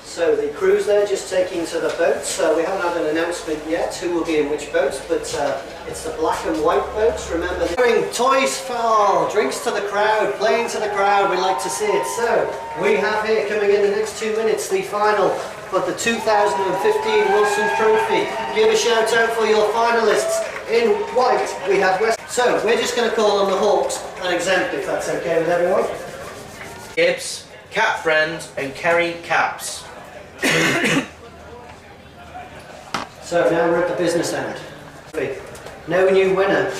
So the crew's there just taking to the boats. We haven't had an announcement yet who will be in which boats, but it's the black and white boats. Remember, they're toys for drinks to the crowd, playing to the crowd. We like to see it. So we have here coming in the next 2 minutes the final for the 2015 Wilson Trophy. Give a shout out for your finalists. In white we have Wessex. So we're just going to call on the Hawks and Exempt, if that's okay with everyone. Gibbs, Cat Friend and Kerry Caps. So now we're at the business end. No new winner,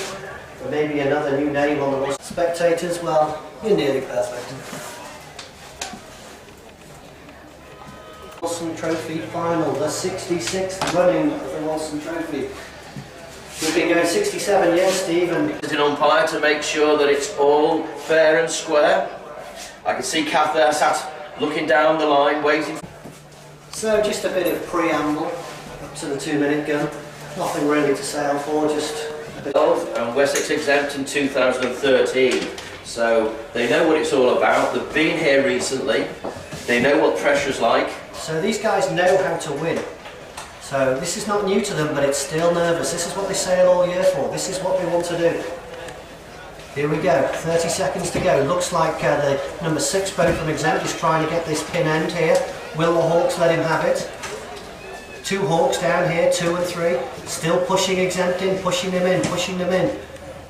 but maybe another new name on the list. Spectators, well, you're nearly perfect. Wilson Trophy final, the 66th running of the Wilson Trophy. We've been going 67 years, Steve, and An umpire to make sure that it's all fair and square. I can see Kath there sat looking down the line, waiting. so just a bit of preamble up to the 2-minute gun. Nothing really to sail for, just a bit. And Wessex Exempt in 2013. So they know what it's all about. They've been here recently. They know what pressure's like. So these guys know how to win. So this is not new to them, but it's still nervous. This is what they sail all year for. This is what they want to do. Here we go, 30 seconds to go. Looks like the number 6 boat from Exempt is trying to get this pin end here. Will the Hawks let him have it? 2 Hawks down here, 2 and 3. Still pushing Exempt in, pushing them in, pushing them in.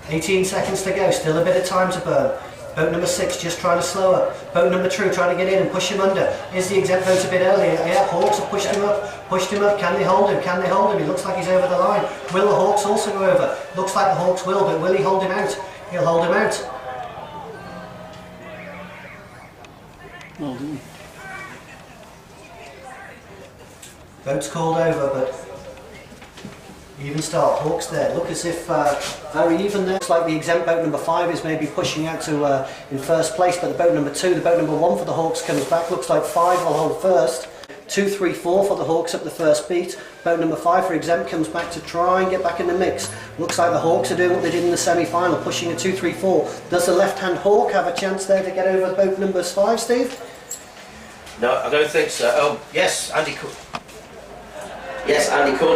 18 seconds to go, still a bit of time to burn. Boat number 6 just trying to slow her. Boat number 2 trying to get in and push him under. Is the Exempt boat a bit earlier? Yeah, Hawks have pushed him up. Pushed him up. Can they hold him? Can they hold him? He looks like he's over the line. Will the Hawks also go over? Looks like the Hawks will, but will he hold him out? He'll hold him out. Boat's called over, but even start. Hawks there. Look as if very even there. Looks like the Exempt boat number 5 is maybe pushing out to in first place, but the boat number 2, the boat number 1 for the Hawks comes back. Looks like 5 will hold first. 2, 3, 4 for the Hawks up the first beat. Boat number 5 for Exempt comes back to try and get back in the mix. Looks like the Hawks are doing what they did in the semi-final, pushing a 2, 3, 4. Does the left-hand Hawk have a chance there to get over boat number 5, Steve? No, I don't think so. Oh, yes, Andy Corner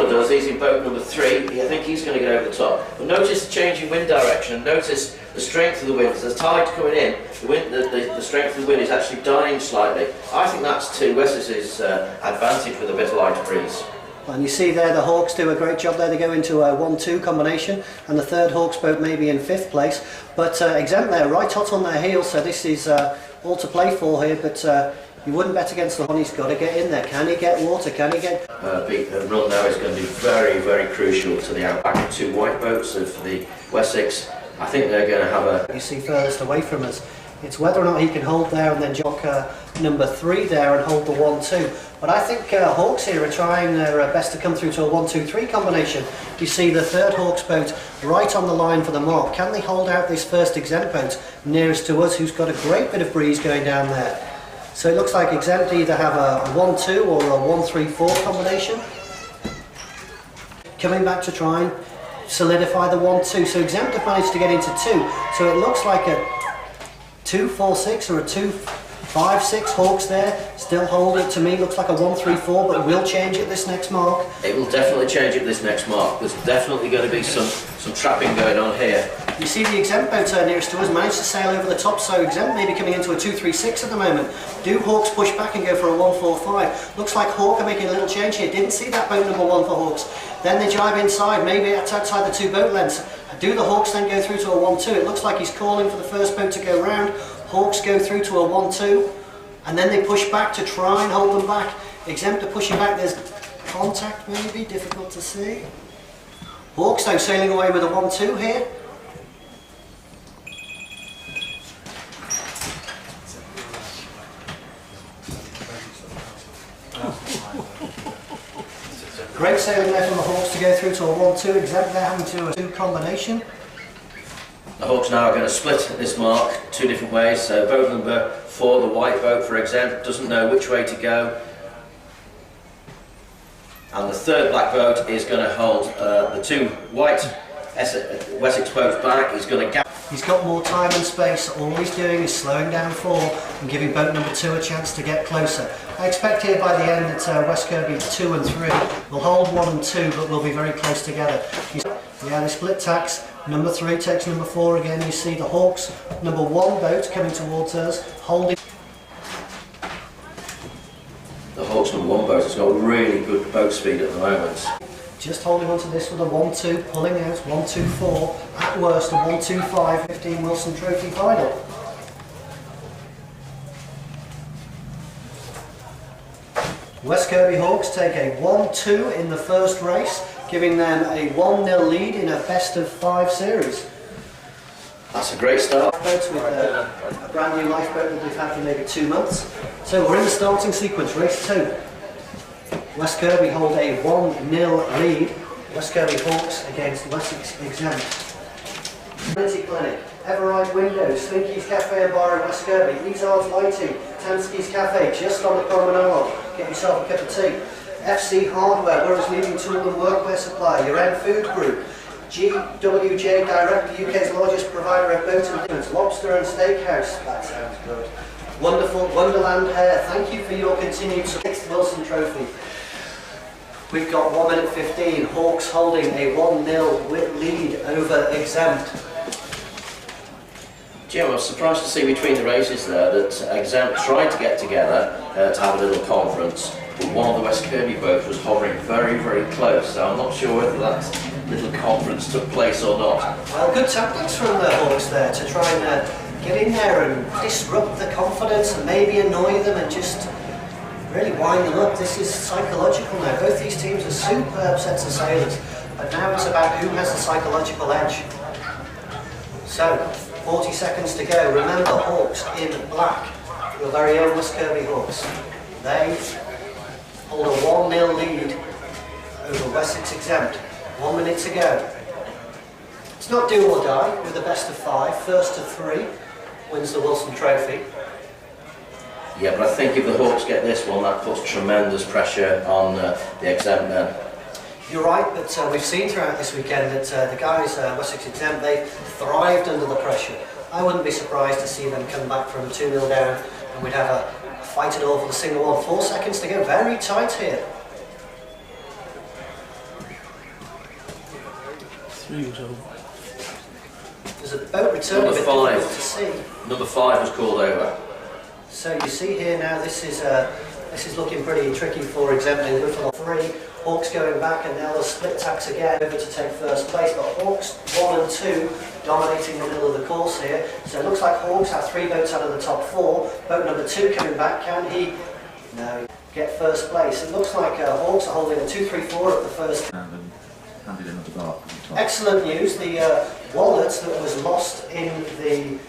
does. He's in boat number 3. I think he's going to get over the top. But notice the change in wind direction, and notice the strength of the wind. As the tide coming in, the strength of the wind is actually dying slightly. I think that's to Wessex's advantage with a bit of light breeze. And you see there the Hawks do a great job there. They go into a 1-2 combination, and the 3rd Hawks boat may be in 5th place. But Exempt there, right hot on their heels, so this is all to play for here. But you wouldn't bet against the one. He's got to get in there. Can he get water? Can he get... The run now is going to be very, very crucial to the outback. 2 white boats for the Wessex. I think they're going to have a... You see furthest away from us. It's whether or not he can hold there and then jock number 3 there and hold the 1-2. But I think Hawks here are trying their best to come through to a 1-2-3 combination. You see the 3rd Hawks boat right on the line for the mark. Can they hold out this first Exempt boat nearest to us, who's got a great bit of breeze going down there? So it looks like Exempt either have a 1-2 or a 1-3-4 combination. Coming back to try and solidify the 1-2. So Exempt have managed to get into 2. So it looks like a 2-4-6 or a 2-5-6 Hawks there. Still hold it. To me looks like a 1-3-4, but will change at this next mark. It will definitely change at this next mark. There's definitely going to be some trapping going on here. You see the Exempt boat nearest to us managed to sail over the top, so Exempt may be coming into a 2-3-6 at the moment. Do Hawks push back and go for a 1-4-5? Looks like Hawk are making a little change here. Didn't see that boat number 1 for Hawks. Then they drive inside, maybe that's outside the 2 boat lengths. Do the Hawks then go through to a 1-2? It looks like he's calling for the first boat to go round. Hawks go through to a 1-2, and then they push back to try and hold them back. Exempt are pushing back. There's contact maybe, difficult to see. Hawks though sailing away with a 1-2 here. Great sailing there from the Hawks to go through to a 1-2. Exempt there having to a 2 combination. The Hawks now are going to split this mark 2 different ways. So boat number 4, the white boat for Exempt, doesn't know which way to go. And the 3rd black boat is going to hold the 2 white Wessex boat's back. He's going to gap. He's got more time and space. All he's doing is slowing down 4 and giving boat number 2 a chance to get closer. I expect here by the end that West Kirby 2 and 3 will hold 1 and 2, but will be very close together. Yeah, they split tacks. Number 3 takes number 4 again. You see the Hawks number 1 boat coming towards us, holding. The Hawks number 1 boat has got really good boat speed at the moment. Just holding onto this with a 1-2, pulling out 1-2-4, at worst a 1-2-5, 15 Wilson Trophy final. West Kirby Hawks take a 1-2 in the first race, giving them a 1-0 lead in a best of 5 series. That's a great start. Boats with a brand new lifeboat that we've had for maybe 2 months. So we're in the starting sequence, race 2. West Kirby hold a 1-0 lead. West Kirby Hawks against Wessex Exempt. Amenity Clinic, Everite Windows, Slinky's Cafe and Bar in West Kirby, Izard's Lighting, Tansky's Cafe, just on the promenade. Get yourself a cup of tea. FC Hardware, Wirral's leading tool and workwear supplier. Your own food group. GWJ Direct, the UK's largest provider of boat and dinners. Lobster and Steakhouse. That sounds good. Wonderful Wonderland Hair, thank you for your continued support. 6th Wilson Trophy. We've got 1 minute 15, Hawks holding a 1-0 lead over Exempt. Jim, I was surprised to see between the races there that Exempt tried to get together to have a little conference, but one of the West Kirby boats was hovering very, very close, so I'm not sure whether that little conference took place or not. Well, good tactics from the Hawks there to try and get in there and disrupt the confidence and maybe annoy them and just really wind them up. This is psychological now. Both these teams are superb sets of sailors, but now it's about who has the psychological edge. So, 40 seconds to go. Remember, Hawks in black, your very own West Kirby Hawks. They hold a 1-0 lead over Wessex Exempt. 1 minute to go. It's not do or die with the best of 5. First to 3 wins the Wilson Trophy. Yeah, but I think if the Hawks get this one, that puts tremendous pressure on the Exempt men. You're right, but we've seen throughout this weekend that the guys, Wessex Exempt, they thrived under the pressure. I wouldn't be surprised to see them come back from 2-0 down and we'd have a fight it all for the single one. 4 seconds to go, very tight here. 3 was over. There's a boat returning, Number but 5. difficult to see. Number 5 was called over. So you see here now, this is looking pretty tricky for Exempt. They go for the 3. Hawks going back, and now they'll split tacks again over to take first place. But Hawks 1 and 2 dominating the middle of the course here. So it looks like Hawks have 3 boats out of the top 4. Boat number 2 coming back. Can he? No. Get first place. It looks like Hawks are holding a 2-3-4 at the first. And handed in at the bar. Excellent news. The wallet that was lost in the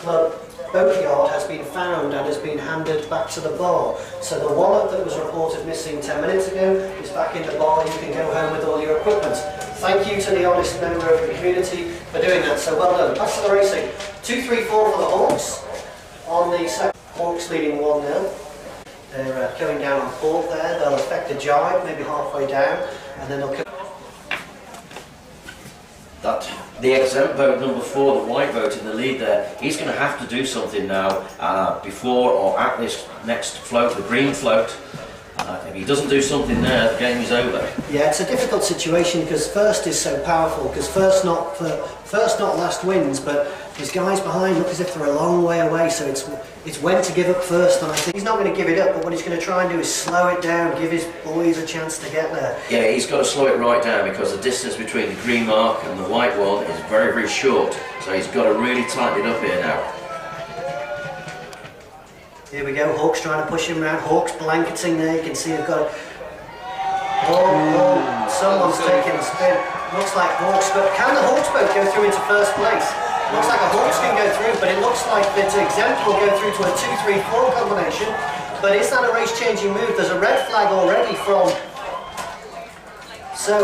club boatyard has been found and has been handed back to the bar. So the wallet that was reported missing 10 minutes ago is back in the bar. You can go home with all your equipment. Thank you to the honest member of the community for doing that. So well done. Back to the racing. 2-3-4 for the Hawks. On the second, Hawks leading 1-0. They're going down on port there. They'll effect a jibe, maybe halfway down, and then they'll come. The Exempt boat number 4, the white boat in the lead there, he's going to have to do something now before or at this next float, the green float. If he doesn't do something there, the game is over. Yeah, it's a difficult situation because first is so powerful, because first not last wins, but his guys behind look as if they're a long way away, so it's when to give up first, and I think he's not going to give it up, but what he's going to try and do is slow it down, give his boys a chance to get there. Yeah, he's got to slow it right down because the distance between the green mark and the white one is very, very short, so he's got to really tighten it up here now. Here we go, Hawks trying to push him around, Hawks blanketing there, you can see they've got someone's taking a spin. Looks like Hawks, but can the Hawks boat go through into first place? Looks like a Hawks can go through, but it looks like that Exempt will go through to a 2-3-4 combination. But is that a race-changing move? There's a red flag already from... So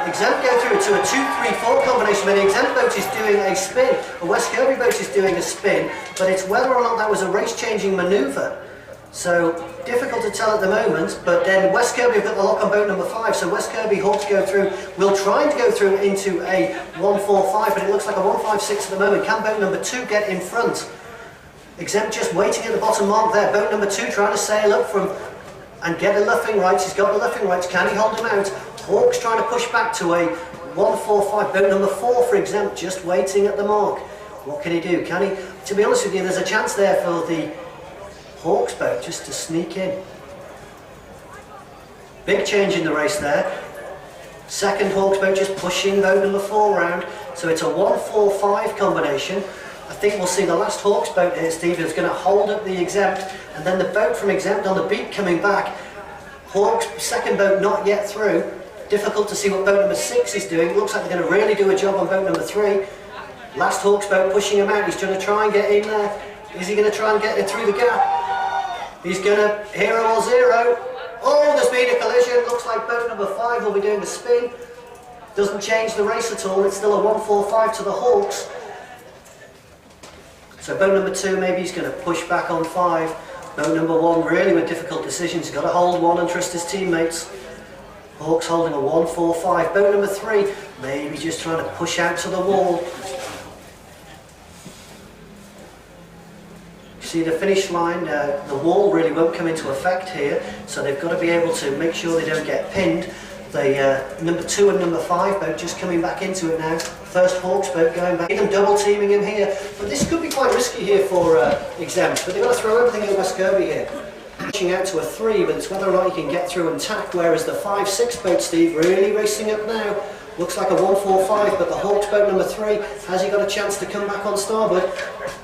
Exempt go through to a 2-3-4 combination, but the Exempt boat is doing a spin. The West Kirby boat is doing a spin, but it's whether or not that was a race-changing manoeuvre. So difficult to tell at the moment, but then West Kirby have got the lock on boat number 5, so West Kirby Hawks go through, will try to go through into a 1-4-5, but it looks like a 1-5-6 at the moment. Can boat number 2 get in front? Exempt just waiting at the bottom mark there. Boat number 2 trying to sail up from and get the luffing rights. He's got the luffing rights. Can he hold him out? Hawks trying to push back to a 1-4-5. Boat number 4 for Exempt just waiting at the mark. What can he do? Can he? To be honest with you, there's a chance there for the Hawks boat just to sneak in. Big change in the race there. Second Hawks boat just pushing boat number 4 round. So it's a 1-4-5 combination. I think we'll see the last Hawks boat here, Steve, is going to hold up the Exempt, and then the boat from Exempt on the beat coming back. Hawks second boat not yet through. Difficult to see what boat number 6 is doing. Looks like they're going to really do a job on boat number 3. Last Hawks boat pushing him out. He's going to try and get in there. Is he going to try and get it through the gap? He's going to hero or zero. Oh, there's been a collision. Looks like boat number 5 will be doing a spin. Doesn't change the race at all. It's still a 1-4-5 to the Hawks. So boat number 2, maybe he's going to push back on 5. Boat number 1 really with difficult decisions. He's got to hold 1 and trust his teammates. Hawks holding a 1-4-5. Boat number 3, maybe just trying to push out to the wall. See the finish line, the wall really won't come into effect here, so they've got to be able to make sure they don't get pinned. The number 2 and number 5 boat just coming back into it now. First Hawks boat going back. Them double teaming him here, but this could be quite risky here for Exempt. But they've got to throw everything at West Kirby here. Pushing out to a 3, but it's whether or not he can get through and tack. Whereas the 5-6 boat, Steve, really racing up now. Looks like a 1-4-5, but the Hawks boat number 3, has he got a chance to come back on starboard?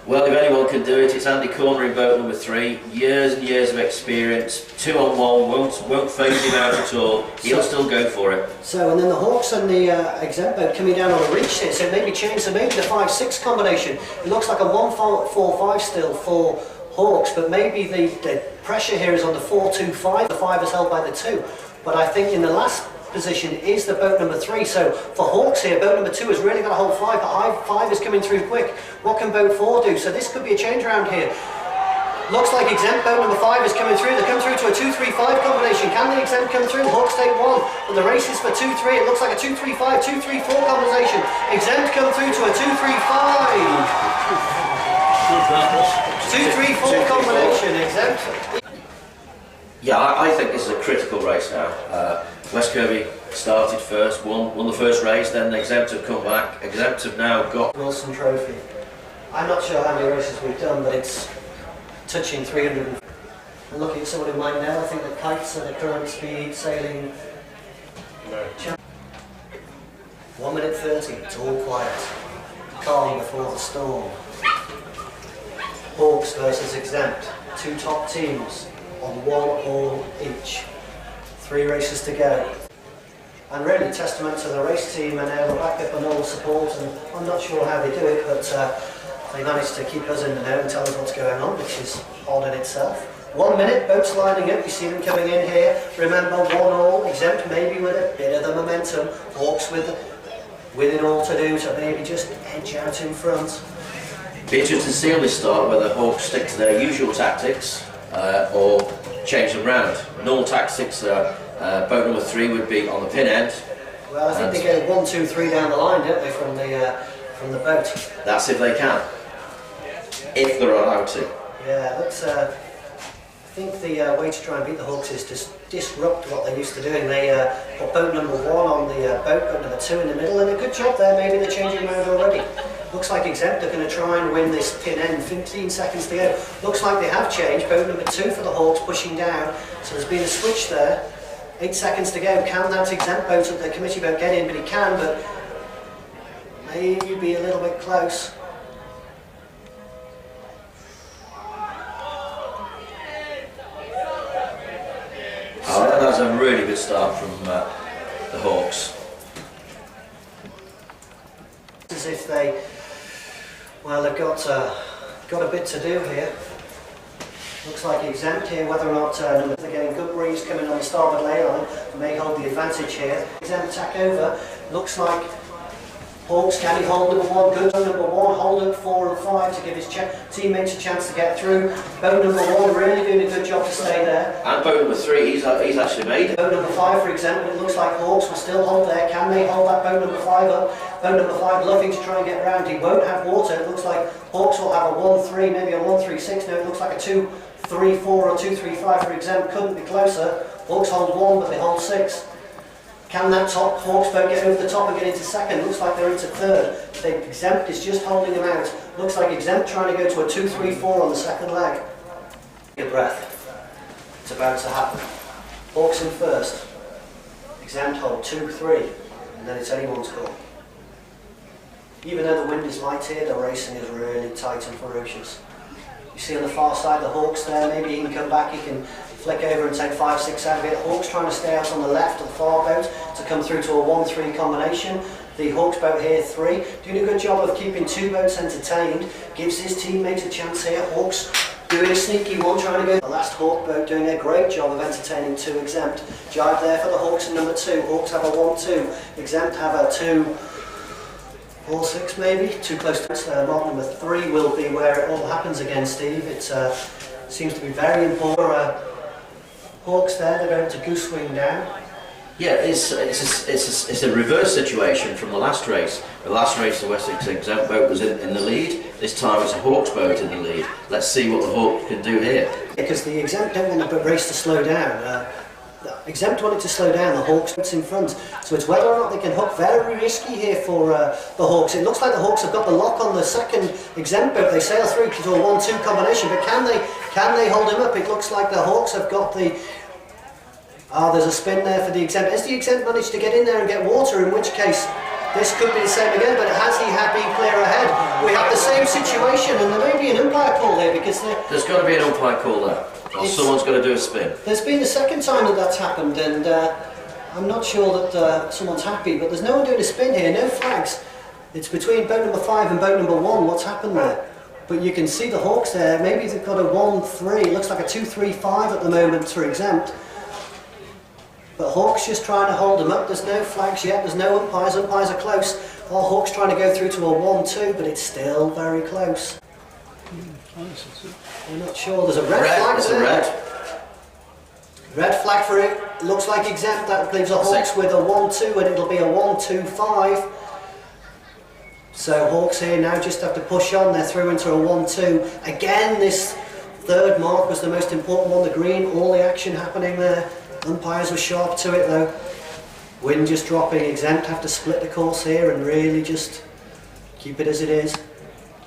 Well, if anyone can do it, it's Andy Corner in boat number 3. Years and years of experience. 2 on 1, won't phase him out at all. He'll still go for it. So, and then the Hawks and the Exempt boat coming down on a reach here, so maybe change, so maybe the 5-6 combination. It looks like a 1-4-5 still for Hawks, but maybe the pressure here is on the 4-2-5. The 5 is held by the 2. But I think in the last position is the boat number 3, so for Hawks here, boat number 2 has really got to hold 5, but 5 is coming through quick. What can boat 4 do? So this could be a change around here. Looks like Exempt boat number 5 is coming through. They come through to a 2-3-5 combination. Can the Exempt come through? Hawks take 1, and the race is for 2-3. It looks like a 2-3-5, 2-3-4 combination. Exempt come through to a 2-3-5. 2-3-4 combination, Exempt. Yeah, I think this is a critical race now. West Kirby started first, won the first race, then the Exempt have come back. Exempt have now got Wilson Trophy. I'm not sure how many races we've done, but it's touching 300. I'm looking at someone who might know. I think the kites are the current speed sailing. No. 1 minute 30, it's all quiet. Calm before the storm. Hawks versus Exempt. 2 top teams on 1 all each. 3 races to go. And really testament to the race team and their backup and all support, and I'm not sure how they do it, but they managed to keep us in the know and tell us what's going on, which is odd in itself. 1 minute, boats lining up, you see them coming in here. Remember, 1 all, Exempt maybe with a bit of the momentum, Hawks with it all to do, so maybe just edge out in front. Be interested to see on this start whether Hawks stick to their usual tactics or change them round. Normal tactics, boat number 3 would be on the pin end. Well, I think they go 1, 2, 3 down the line, don't they, from the boat? That's if they can. If they're allowed to. Yeah, that's. I think the way to try and beat the Hawks is to disrupt what they're used to doing. They put boat number 1 on the boat number 2 in the middle, and a good job there. Maybe they're changing around already. Looks like Exempt are going to try and win this pin end. 15 seconds to go. Looks like they have changed. Boat number 2 for the Hawks pushing down. So there's been a switch there. 8 seconds to go. Can that Exempt boat at the committee boat get in? But he can, but maybe be a little bit close. Oh, that's a really good start from the Hawks. As if they, well, they've got a bit to do here. Looks like Exempt here, whether or not they're getting good breeze coming on the starboard lay line, may hold the advantage here. Exempt tack over. Looks like Hawks, can he hold number 1? Good. Number 1, hold up 4 and 5 to give his teammates a chance to get through. Boat number 1 really doing a good job to stay there. And boat number 3, he's actually made it. Boat number 5, for example, it looks like Hawks will still hold there. Can they hold that boat number 5 up? Boat number 5 loving to try and get around. He won't have water. It looks like Hawks will have a 1-3, maybe a 1-3-6. No, it looks like a 2-3-4 or 2-3-5 for Exempt. Couldn't be closer. Hawks hold 1, but they hold 6. Can that top Hawks boat get over the top and get into second? Looks like they're into third. The Exempt is just holding them out. Looks like Exempt trying to go to a 2-3-4 on the second leg. Take a breath. It's about to happen. Hawks in first. Exempt hold 2-3, and then it's anyone's call. Even though the wind is light here, the racing is really tight and ferocious. You see on the far side the Hawks there, maybe he can come back, he can flick over and take 5-6 out of it. Hawks trying to stay out on the left of the far boat to come through to a 1-3 combination. The Hawks boat here 3, doing a good job of keeping 2 boats entertained, gives his teammates a chance here. Hawks doing a sneaky one, trying to go. The last Hawk boat doing a great job of entertaining 2 Exempt. Jibe there for the Hawks in number 2. Hawks have a 1-2, Exempt have a 2-4-6 maybe, too close to mark number 3 will be where it all happens again, Steve. It seems to be very important. Hawks there, they're going to goose wing down. Yeah, it's a reverse situation from the last race. The last race, the Wessex Exempt boat was in the lead. This time it's a Hawks boat in the lead. Let's see what the Hawks can do here. Because the Exempt don't want the race to slow down. The Exempt wanted to slow down, the Hawks in front. So it's whether or not they can hook. Very risky here for the Hawks. It looks like the Hawks have got the lock on the second Exempt boat. They sail through to a 1-2 combination, but can they hold him up? It looks like the Hawks have got the... there's a spin there for the Exempt. Has the Exempt managed to get in there and get water, in which case this could be the same again, but has he been clear ahead? We have the same situation, and there may be an umpire call here because there's got to be an umpire call there. Or someone's got to do a spin. There's been the second time that that's happened, and I'm not sure that someone's happy, but there's no one doing a spin here, no flags. It's between boat number 5 and boat number 1, what's happened there? But you can see the Hawks there, maybe they've got a 1-3, it looks like a 2-3-5 at the moment for Exempt. But Hawks just trying to hold them up, there's no flags yet, there's no umpires are close. All Hawks trying to go through to a 1-2, but it's still very close. We're not sure, there's a red flag there. Red flag for it, looks like Exempt, that leaves the Hawks with a 1-2 and it'll be a 1-2-5. So Hawks here now just have to push on, they're through into a 1-2. Again, this third mark was the most important one, the green, all the action happening there. Umpires were sharp to it though. Wind just dropping, Exempt have to split the course here and really just keep it as it is.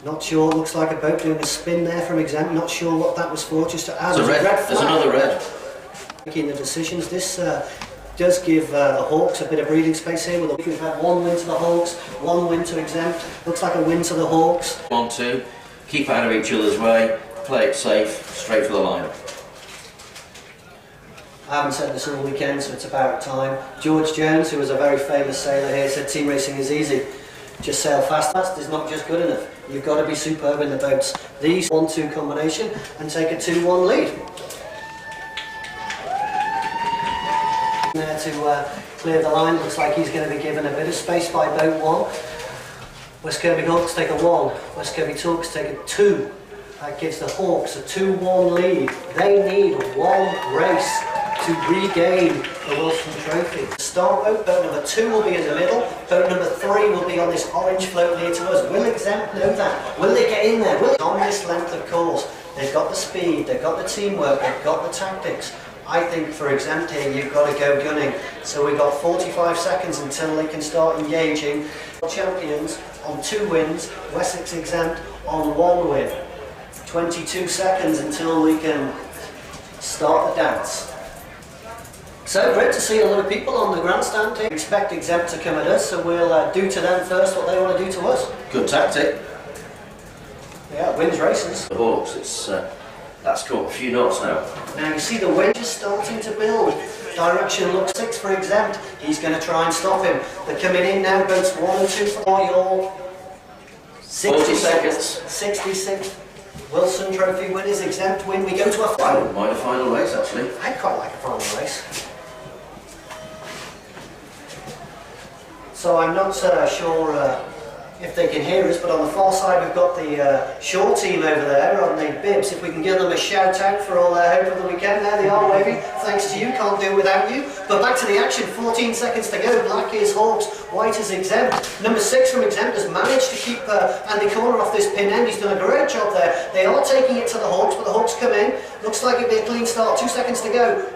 Not sure, looks like a boat doing a spin there from Exempt, not sure what that was for, just to add a red flag. There's another red. Making the decisions, this does give the Hawks a bit of breathing space here. We've had 1 win to the Hawks, 1 win to Exempt, looks like a win to the Hawks. 1-2, keep out of each other's way, play it safe, straight for the line. I haven't said this all weekend, so it's about time. George Jones, who was a very famous sailor here, said team racing is easy. Just sail fast. Fast is not just good enough. You've got to be superb in the boats. These 1-2 combination and take a 2-1 lead. There to clear the line. Looks like he's going to be given a bit of space by boat 1. West Kirby Hawks take a 1. West Kirby Hawks take a 2. That gives the Hawks a 2-1 lead. They need 1 race to regain the Wilson Trophy. Start boat, boat number 2 will be in the middle, boat number 3 will be on this orange float near to us. Will Exempt know that? Will they get in there? Will on this length of course? They've got the speed, they've got the teamwork, they've got the tactics. I think for Exempt here you've got to go gunning. So we've got 45 seconds until they can start engaging. Champions on 2 wins, Wessex Exempt on 1 win. 22 seconds until we can start the dance. So great to see a lot of people on the grandstand here. We expect Exempt to come at us, so we'll do to them first what they want to do to us. Good tactic. Yeah, wins races. The Hawks, that's caught a few knots now. Now you see the wind is starting to build. Direction looks 6 for Exempt. He's going to try and stop him. They're coming in now, boats 1 and 2 for your 40 seconds. 66. Wilson Trophy winners, Exempt win. We go to a I final. wouldn't mind a final race actually. I'd quite like a final race. So I'm not sure if they can hear us, but on the far side we've got the Shore team over there on the bibs. If we can give them a shout out for all their hope of the weekend. There they are waving, thanks to you, can't do without you. But back to the action, 14 seconds to go. Black is Hawks, white is Exempt. Number 6 from Exempt has managed to keep Andy Corner off this pin end. He's done a great job there. They are taking it to the Hawks, but the Hawks come in. Looks like it'll be a clean start, 2 seconds to go.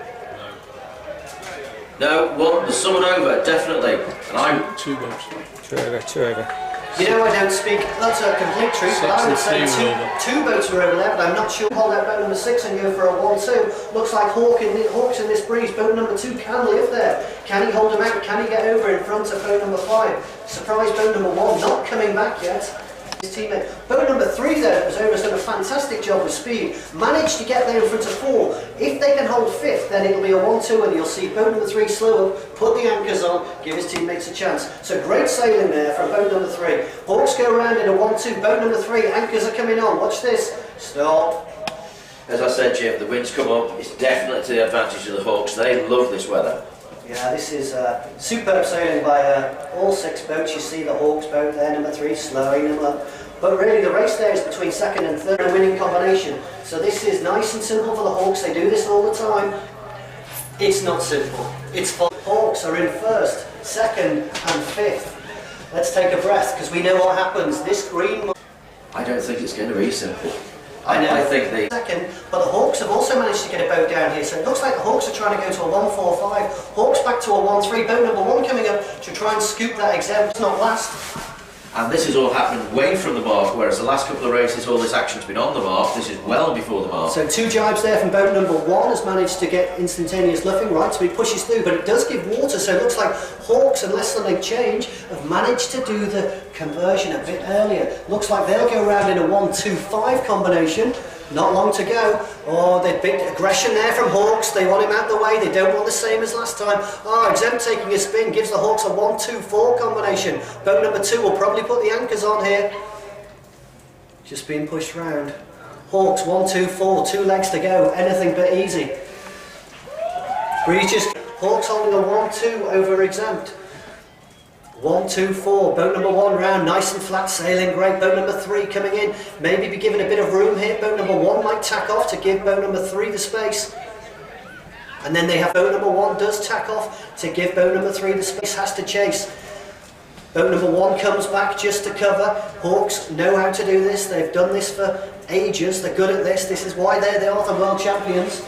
No, one, there's someone over, definitely. And I'm Two boats. Two over. You know, I don't speak, that's a complete truth, but I would say two boats were over there, but I'm not sure. Hold out boat number 6 and go for a 1-2. Looks like Hawks in this breeze. Boat number 2 can live there. Can he hold him out? Can he get over in front of boat number 5? Surprise boat number 1, not coming back yet. His teammate. Boat number 3 there, was over, has done a fantastic job with speed. Managed to get there in front of 4. If they can hold 5th, then it'll be a 1-2 and you'll see boat number 3 slow up, put the anchors on, give his teammates a chance. So great sailing there from boat number 3. Hawks go around in a 1-2, boat number 3, anchors are coming on. Watch this. Stop. As I said, Jim, the winds come up. It's definitely to the advantage of the Hawks. They love this weather. Yeah, this is superb sailing by all 6 boats. You see the Hawks boat there, number 3, slowing them up. But really the race there is between 2nd and 3rd, a winning combination. So this is nice and simple for the Hawks. They do this all the time. It's not simple. It's fun. Hawks are in 1st, 2nd and 5th. Let's take a breath because we know what happens. This green... I don't think it's going to be simple. I know. I think the... Second, but the Hawks have also managed to get a boat down here, so it looks like the Hawks are trying to go to a 1-4-5. Hawks back to a 1-3, boat number 1 coming up to try and scoop that Exempt. It's not last. And this is all happening way from the mark, whereas the last couple of races, all this action's been on the mark. This is well before the mark. So 2 jibes there from boat number 1 has managed to get instantaneous luffing, right, so he pushes through, but it does give water, so it looks like Hawks, unless something change, have managed to do the conversion a bit earlier. Looks like they'll go around in a 1-2-5 combination. Not long to go. Oh, they've big aggression there from Hawks. They want him out the way. They don't want the same as last time. Oh, Exempt taking a spin gives the Hawks a 1-2-4 combination. Boat number 2 will probably put the anchors on here. Just being pushed round. Hawks 1-2-4, 2 legs to go. Anything but easy. Breeze just Hawks holding a 1-2 over Exempt. 1-2-4, boat number 1 round, nice and flat sailing, great. Boat number 3 coming in, maybe be given a bit of room here. Boat number 1 might tack off to give boat number 3 the space. And then they have boat number 1 does tack off to give boat number 3 the space, has to chase. Boat number 1 comes back just to cover. Hawks know how to do this, they've done this for ages, they're good at this. This is why they are the world champions.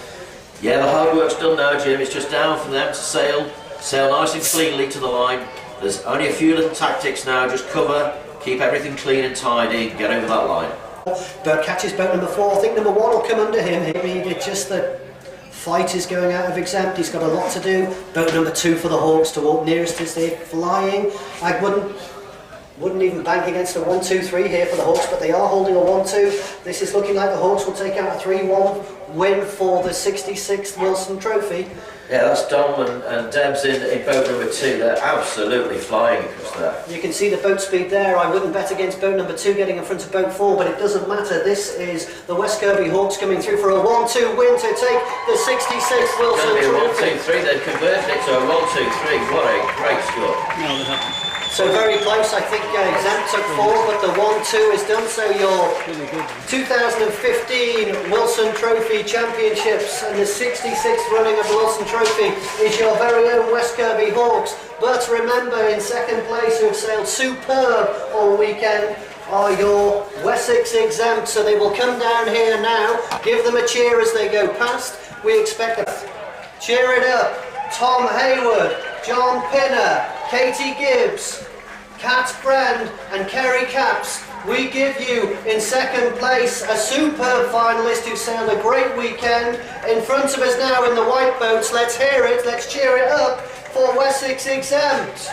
Yeah, the hard work's done now, Jim. It's just down for them to sail nice and cleanly to the line. There's only a few little tactics now, just cover, keep everything clean and tidy, get over that line. But catches boat number 4, I think number 1 will come under him. It's just the fight is going out of Exempt, he's got a lot to do. Boat number 2 for the Hawks to walk nearest to stay flying. I wouldn't even bank against a 1-2-3 here for the Hawks, but they are holding a 1-2. This is looking like the Hawks will take out a 3-1 win for the 66th Wilson Trophy. Yeah, that's Dom and Debs in boat number 2. They're absolutely flying across there. You can see the boat speed there. I wouldn't bet against boat number 2 getting in front of boat 4, but it doesn't matter. This is the West Kirby Hawks coming through for a 1-2 win to take the 66th Wilson Trophy. It's going to be a 1-2-3. They've converted it to a 1-2-3. What a great score. No, they haven't. So very close, I think Exempt took 4, but the 1-2 is done. So your 2015 Wilson Trophy Championships and the 66th running of the Wilson Trophy is your very own West Kirby Hawks. But remember, in 2nd place, who have sailed superb all weekend, are your Wessex Exempt. So they will come down here now, give them a cheer as they go past. We expect a cheer it up. Tom Hayward, John Pinner, Katie Gibbs, Kat Brand and Kerry Capps. We give you in 2nd place a superb finalist who sailed a great weekend. In front of us now in the white boats, let's hear it, let's cheer it up for Wessex Exempt.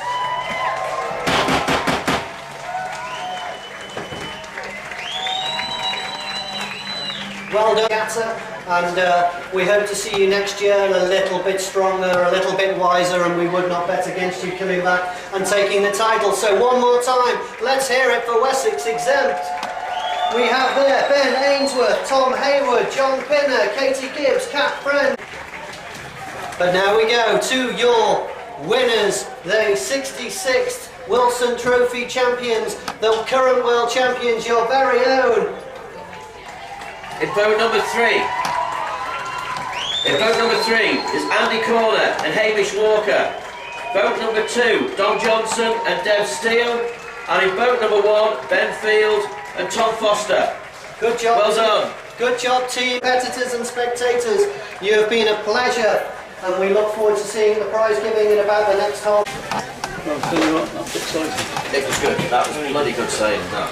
Well done, Gatta. And we hope to see you next year a little bit stronger, a little bit wiser, and we would not bet against you coming back and taking the title. So one more time, let's hear it for Wessex Exempt. We have there Ben Ainsworth, Tom Hayward, John Pinner, Katie Gibbs, Kat Friend. But now we go to your winners, the 66th Wilson Trophy champions, the current world champions, your very own. In boat number 3. In boat number 3 is Andy Corner and Hamish Walker. Boat number 2, Don Johnson and Dev Steele. And in boat number 1, Ben Field and Tom Foster. Good job. Well done. Good job, team, competitors and spectators. You have been a pleasure, and we look forward to seeing the prize giving in about the next half. I'll tell you what, that's exciting. It was good. That was bloody good saying that.